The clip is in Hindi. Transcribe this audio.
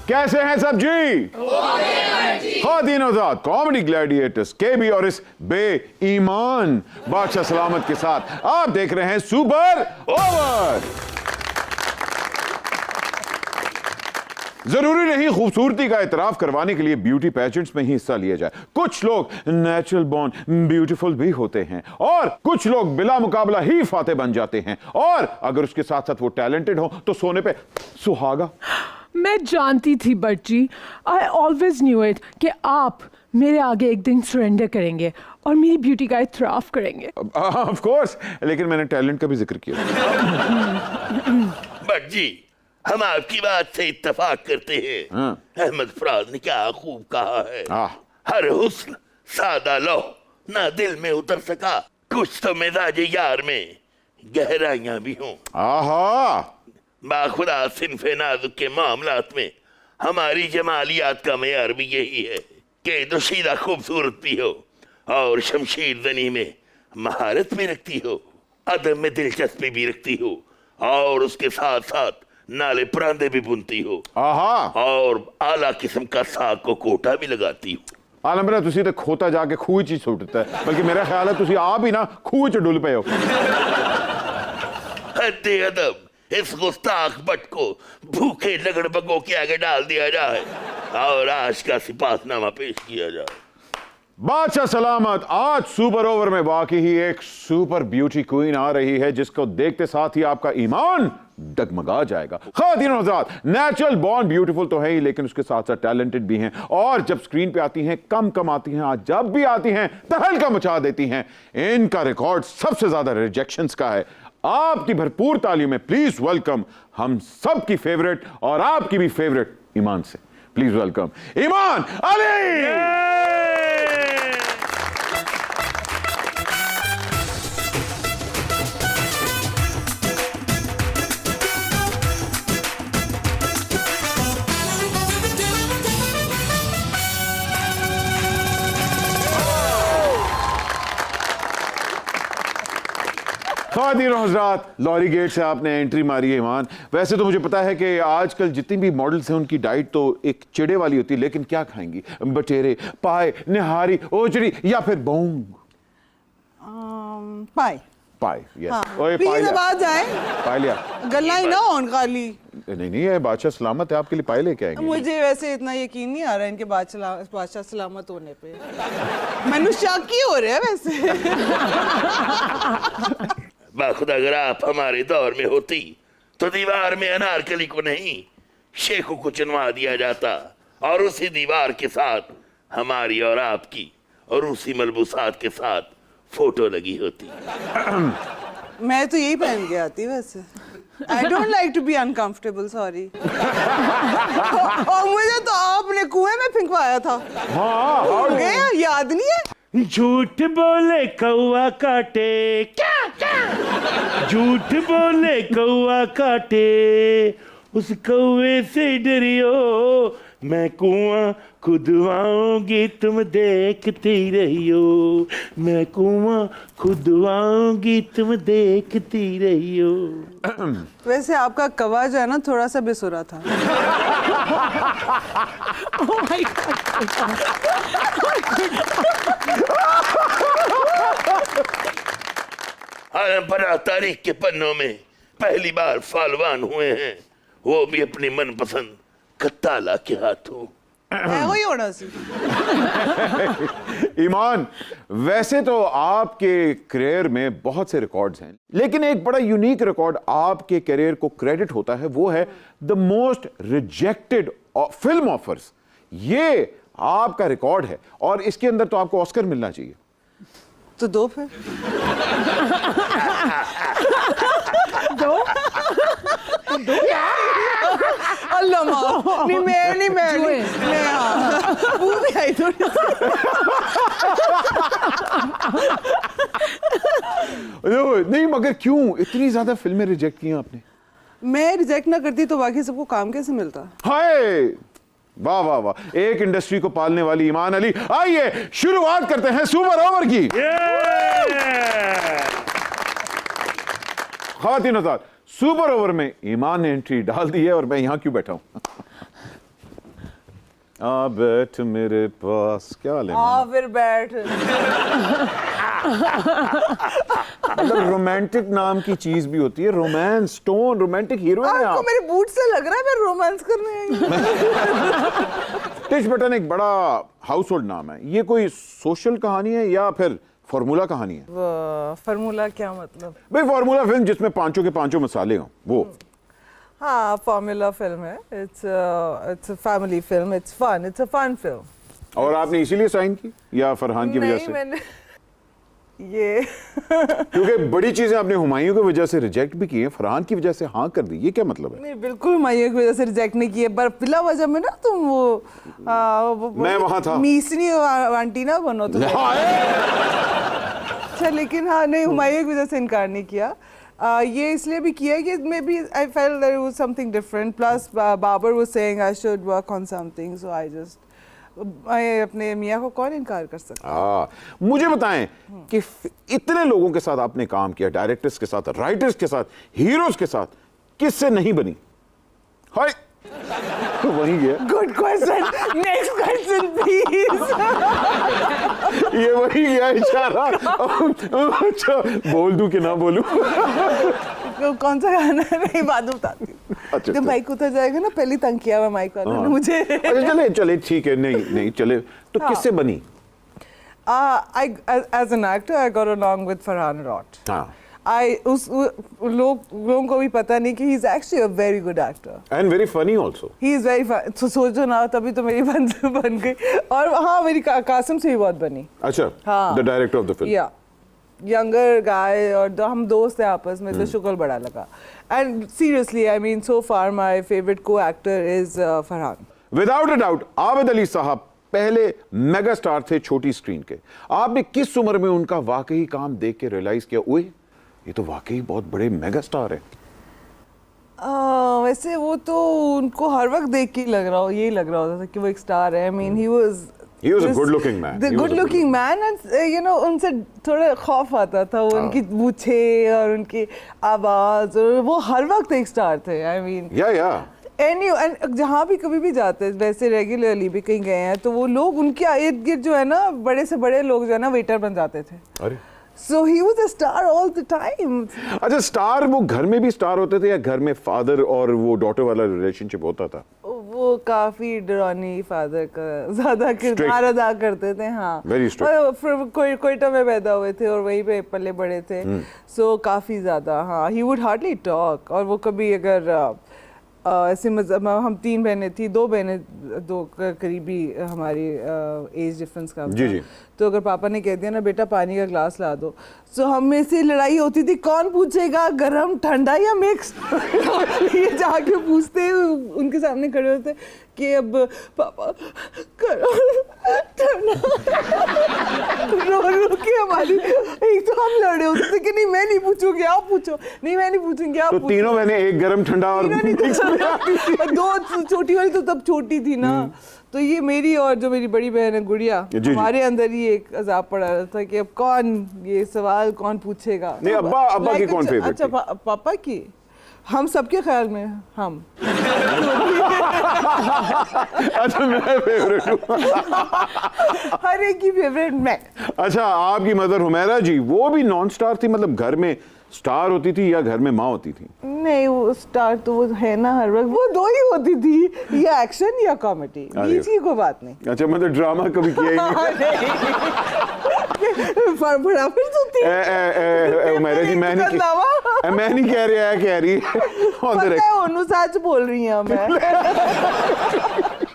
कैसे हैं सब जी? खातिन आजाद कॉमेडी ग्लैडिएटर्स केबी और इस बेईमान बादशाह सलामत के साथ आप देख रहे हैं सुपर ओवर। जरूरी नहीं खूबसूरती का इतराफ करवाने के लिए ब्यूटी पैजेंट्स में ही हिस्सा लिया जाए। कुछ लोग नेचुरल बॉर्न ब्यूटीफुल भी होते हैं और कुछ लोग बिला मुकाबला ही फाते बन जाते हैं, और अगर उसके साथ साथ वो टैलेंटेड हो तो सोने पे सुहागा। मैं जानती थी बच्ची, आई ऑलवेज न्यू इट कि आप मेरे आगे एक दिन सरेंडर करेंगे और मेरी ब्यूटी का इतराफ करेंगे। ऑफ कोर्स, लेकिन मैंने टैलेंट का भी जिक्र किया। बट जी, हम आपकी बात से इत्तेफाक करते हैं। अहमद फराज ने क्या खूब कहा है, हर हुस्न सादा लो ना दिल में उतर सका, कुछ तो मिजाज यार में गहराइयां भी हों। आहा, बाखुदा सिन्फे नाजुक के मामलात में हमारी जमालियात का मेयार भी यही है कि दुशीदा खूबसूरत भी हो और शमशीर जनी में महारत भी रखती हो, अदब में दिलचस्पी भी रखती हो, और उसके साथ साथ नाले परांदे भी बुनती हो, और आला किस्म का साग को कोटा भी लगाती हो। आलमरा तुसी तो खोता जाके खूह च सुटता है, बल्कि मेरा ख्याल है तुसी आप ही ना खूह च डुल पे हो। हद्दे अदब, इस गुस्ताख बट को भूखे लगड़बगों के आगे डाल दिया जाए और आज का सिपाहनामा पेश किया जाए। बादशाह सलामत, आज सुपर ओवर में वाकई ही एक सुपर ब्यूटी क्वीन आ रही है जिसको देखते साथ ही आपका ईमान डगमगा जाएगा। खातिन हज़रात, नेचुरल बॉर्न ब्यूटीफुल तो है ही, लेकिन उसके साथ साथ टैलेंटेड भी हैं, और जब स्क्रीन पे आती हैं कम आती हैं, आज जब भी आती हैं तहलका मचा देती हैं। इनका रिकॉर्ड सबसे ज्यादा रिजेक्शंस का है। आपकी भरपूर तालियों में प्लीज वेलकम हम सब की फेवरेट और आपकी भी फेवरेट ईमान से। प्लीज वेलकम ईमान अली। खातिन हज़रात, लॉरी गेट से आपने एंट्री मारी है ईमान। वैसे तो मुझे पता है कि आजकल जितनी भी मॉडल्स हैं उनकी डाइट तो एक चिड़े वाली होती है, लेकिन क्या खाएंगी? बटेरे, पाए, निहारी, ओजड़ी या फिर बौंग? पाए पाए, यस। ओए पाए आ जाए, पाए लिया गल्ला ही ना होन खाली। नहीं है, बादशाह सलामत है, आपके लिए पाए लेके आएंगे। मुझे वैसे इतना यकीन नहीं आ रहा है इनके बादशाह सलामत होने पे। मैंने शक ही हो रहा है वैसे। बाखुदा, अगर आप हमारे दौर में होती तो दीवार में अनारकली को नहीं शेखों को चुनवा दिया जाता, और उसी दीवार के साथ हमारी और आपकी और उसी मलबूसात के साथ फोटो लगी होती। मैं तो यही पहन के आती वैसे। I don't like to be uncomfortable, sorry। और मुझे तो आपने कुएं में फेंकवाया था। हाँ, गया याद नहीं है। झूठ बोले कौआ काटे, क्या क्या? झूठ बोले कौआ काटे, उस कौए से डरियो, मैं कुआं खुदवाऊंगी तुम देखती रहियो, मैं कुआं खुदवाऊंगी तुम देखती रहियो। वैसे आपका कवा जो है ना थोड़ा सा बेसुरा था। Oh my God। आलम पर तारीख के पन्नों में पहली बार फालवान हुए हैं, वो भी अपनी मनपसंद कत्ताला के हाथों। वही होना सी। ईमान, वैसे तो आपके करियर में बहुत से रिकॉर्ड्स हैं, लेकिन एक बड़ा यूनिक रिकॉर्ड आपके करियर को क्रेडिट होता है, वो है the most rejected film offers. ये आपका रिकॉर्ड है और इसके अंदर तो आपको ऑस्कर मिलना चाहिए। तो दो फिर। दो अल्लाह माँ, नहीं मैं हाँ वो भी आई थोड़ी। नहीं, मगर क्यों इतनी ज्यादा फिल्में रिजेक्ट की आपने? मैं रिजेक्ट ना करती तो बाकी सबको काम कैसे मिलता? हाय, वाह वाह वाह, एक इंडस्ट्री को पालने वाली ईमान अली। आइए शुरुआत करते हैं सुपर ओवर की। खातिन हज़रात, सुपर ओवर में ईमान ने एंट्री डाल दी है और मैं यहां क्यों बैठा हूं? आ बैठ मेरे पास, क्या लेना? हाँ फिर बैठ। मतलब रोमांटिक नाम की चीज भी होती है, रोमांस, टोन, रोमांटिक हीरो है आपको आप। मेरे बूट से लग रहा है मैं रोमांस करने आई हूँ। टिश बटन एक बड़ा हाउस होल्ड नाम है, ये कोई सोशल कहानी है या फिर फॉर्मूला कहानी है? फार्मूला क्या मतलब? भाई फॉर्मूला फिल्म जिसमें पांचों के पांचों मसाले हों, वो। हाँ फार्मूला फिल्म है। It's a family film, it's fun, it's a fun film. और आपने इसीलिए साइन की या फरहान की वजह नहीं से? मैंने ये क्योंकि बड़ी चीजें आपने हुमायूं की वजह से रिजेक्ट भी की हैं, फरहान की वजह से हाँ कर दी, ये क्या मतलब है? नहीं बिल्कुल हुमायूं की वजह से रिजेक्ट नहीं किए, पर पिला वजह में ना तुम वो मैं वहाँ था। मीसनी आंटी ना बनो तो। अच्छा लेकिन हाँ नहीं, हुमायूं की वजह से इनकार नहीं किया। ये इसलिए भी किया कि maybe I felt there was something different, plus Babar was saying I should work on something, so I just अपने मियाँ को कौन इनकार कर सकता? मुझे बताएं कि इतने लोगों के साथ आपने काम किया, डायरेक्टर्स के साथ, राइटर्स के साथ, हीरोज के साथ, किससे नहीं बनी? हाय वही है। Good question, next question please. ये वही गया इशारा। अच्छा बोल दूं कि ना बोलूं? कौन सा गाना है? नहीं बाद में बताती हूँ। अच्छा, जब माइक उतर जाएगा ना, पहले तंग किया हुआ माइक वाले ने मुझे। अच्छा चले चले ठीक है, नहीं नहीं चले तो किससे बनी? As an actor, I got along with Farhan a lot. हाँ। लोगों को भी पता नहीं कि he is actually a very good actor. And very funny also. He is very fun. तो सोचो ना, तभी तो मेरी बन गई। और हाँ मेरी कासिम से भी बहुत बनी। अच्छा, हाँ। the director of the film. Yeah. Younger guy और हम दोस्त हैं आपस में, तो शुक्र बड़ा लगा। And seriously I mean so far my favourite को actor is Farhan. Without a doubt Abid Ali साहब पहले मेगा स्टार थे छोटी स्क्रीन के। आपने किस उम्र में उनका वाकई काम देख के रियलाइज किया, ओए ये तो वाकई बहुत बड़े मेगा स्टार है? वैसे वो तो उनको हर वक्त देख के लग रहा होता था कि वो एक स्टार है। I mean he was a good looking man. The good looking man, and you know उनसे थोड़ा खौफ आता था, वो उनकी मूंछें और उनकी आवाज, और वो हर वक्त एक स्टार थे। आई मीन एंड जहाँ भी कभी भी जाते, वैसे रेगुलरली भी कहीं गए हैं, तो वो लोग उनके इर्द गिर्द जो है ना, बड़े से बड़े लोग जो है ना वेटर बन जाते थे। अरे So he was a star all the time. अच्छा, स्टार वो घर में भी स्टार होते थे या घर में फादर और वो डॉटर वाला रिलेशनशिप होता था? वो काफी डरानी फादर का ज्यादा किरदार अदा करते थे। हाँ Very strict. और फिर कोयटा में पैदा हुए थे और वहीं पे पले बड़े थे, सो काफी ज्यादा। हाँ ही वुड हार्डली टॉक। और वो कभी अगर ऐसे हम 3 बहनें थी, 2 बहनें, 2 करीबी हमारी एज डिफरेंस का जी जी। तो अगर पापा ने कह दिया ना बेटा पानी का ग्लास ला दो, तो हम में से लड़ाई होती थी, कौन पूछेगा गरम ठंडा या मिक्स। ये जाके पूछते, उनके सामने खड़े होते कि अब पापा गरम ठंडा। रो रो के हमारी, एक तो हम लड़े होते थे कि नहीं मैं नहीं पूछूंगी आप पूछो, नहीं मैं नहीं पूछूंगी आप तो पूछो। तीनों बहनें एक गरम ठंडा और दो छोटी वाली तो तब छोटी थी ना, तो ये मेरी और जो मेरी बड़ी बहन है गुड़िया, हमारे अंदर ही एक अजाब पड़ा रहता था कि अब कौन ये सवाल कौन पूछेगा। नहीं अब्बा की कौन फेवरेट? अच्छा पापा की, हम सबके ख्याल में हम। अच्छा मैं फेवरेट हूँ। हर एक की फेवरेट मैं। अच्छा आपकी मदर हुमैरा जी वो भी नॉन स्टार थी, मतलब घर में स्टार होती थी या घर में माँ होती थी? नहीं वो स्टार तो वो है ना हर वक्त, वो 2 ही होती थी, या एक्शन या कॉमेडी, बीच की कोई बात नहीं। अच्छा मतलब ड्रामा कभी किया ही नहीं? बराबर तो थी। हुमैरा जी मैं नहीं कह रही है, कह रही है। पता है, सच बोल रही हूँ मैं।